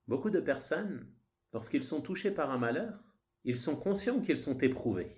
Beaucoup de personnes, lorsqu'ils sont touchés par un malheur, ils sont conscients qu'ils sont éprouvés.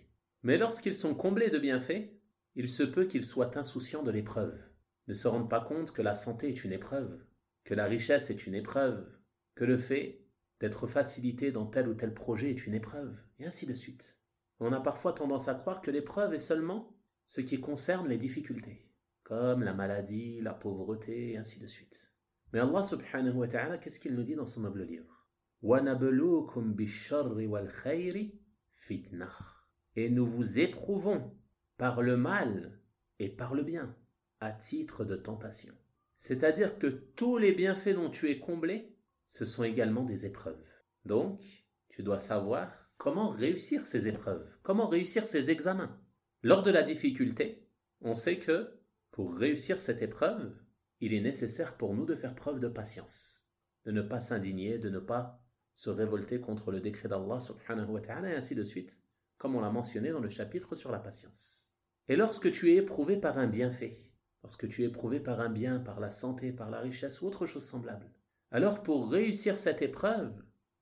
Mais lorsqu'ils sont comblés de bienfaits, il se peut qu'ils soient insouciants de l'épreuve, ne se rendent pas compte que la santé est une épreuve, que la richesse est une épreuve, que le fait d'être facilité dans tel ou tel projet est une épreuve, et ainsi de suite. On a parfois tendance à croire que l'épreuve est seulement ce qui concerne les difficultés, comme la maladie, la pauvreté, et ainsi de suite. Mais Allah subhanahu wa ta'ala, qu'est-ce qu'il nous dit dans son noble livre? وَنَبْلُوكُمْ بِالشَّرِّ وَالْخَيْرِ فِتْنَةً. Et nous vous éprouvons par le mal et par le bien, à titre de tentation. C'est-à-dire que tous les bienfaits dont tu es comblé, ce sont également des épreuves. Donc, tu dois savoir comment réussir ces épreuves, comment réussir ces examens. Lors de la difficulté, on sait que pour réussir cette épreuve, il est nécessaire pour nous de faire preuve de patience, de ne pas s'indigner, de ne pas se révolter contre le décret d'Allah subhanahu wa ta'ala et ainsi de suite, comme on l'a mentionné dans le chapitre sur la patience. Et lorsque tu es éprouvé par un bienfait, lorsque tu es éprouvé par un bien, par la santé, par la richesse ou autre chose semblable, alors pour réussir cette épreuve,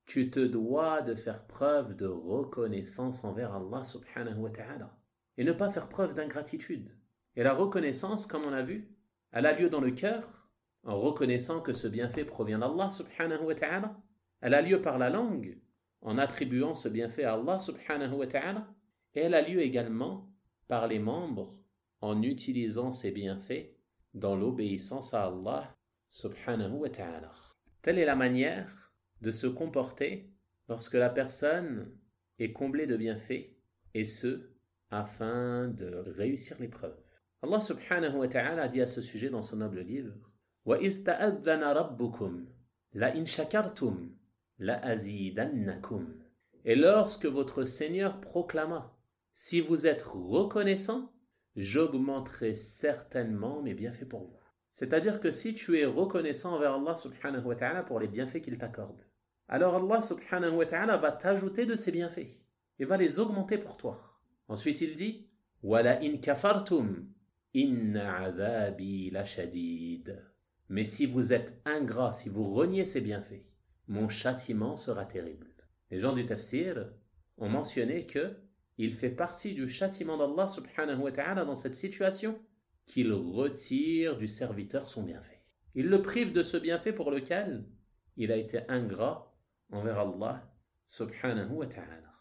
tu te dois de faire preuve de reconnaissance envers Allah subhanahu wa ta'ala et ne pas faire preuve d'ingratitude. Et la reconnaissance, comme on a vu, elle a lieu dans le cœur en reconnaissant que ce bienfait provient d'Allah subhanahu wa ta'ala. Elle a lieu par la langue en attribuant ce bienfait à Allah subhanahu wa ta'ala. Et elle a lieu également par les membres en utilisant ces bienfaits dans l'obéissance à Allah subhanahu wa ta'ala. Telle est la manière de se comporter lorsque la personne est comblée de bienfaits, et ce, afin de réussir l'épreuve. Allah subhanahu wa ta'ala a dit à ce sujet dans son noble livre وَإِذْ تَأَذَّنَ رَبُّكُمْ لَإِنْ شَكَرْتُمْ لَأَزِيدَنَّكُمْ. Et lorsque votre Seigneur proclama, si vous êtes reconnaissant, j'augmenterai certainement mes bienfaits pour vous. C'est-à-dire que si tu es reconnaissant envers Allah subhanahu wa ta'ala pour les bienfaits qu'il t'accorde, alors Allah subhanahu wa ta'ala va t'ajouter de ses bienfaits et va les augmenter pour toi. Ensuite il dit وَلَئِنْ كَفَرْتُمْ إِنَّ عَذَابِي لَشَدِيدٌ. Mais si vous êtes ingrat, si vous reniez ces bienfaits, mon châtiment sera terrible. Les gens du tafsir ont mentionné que il fait partie du châtiment d'Allah subhanahu wa ta'ala dans cette situation qu'il retire du serviteur son bienfait. Il le prive de ce bienfait pour lequel il a été ingrat envers Allah subhanahu wa ta'ala.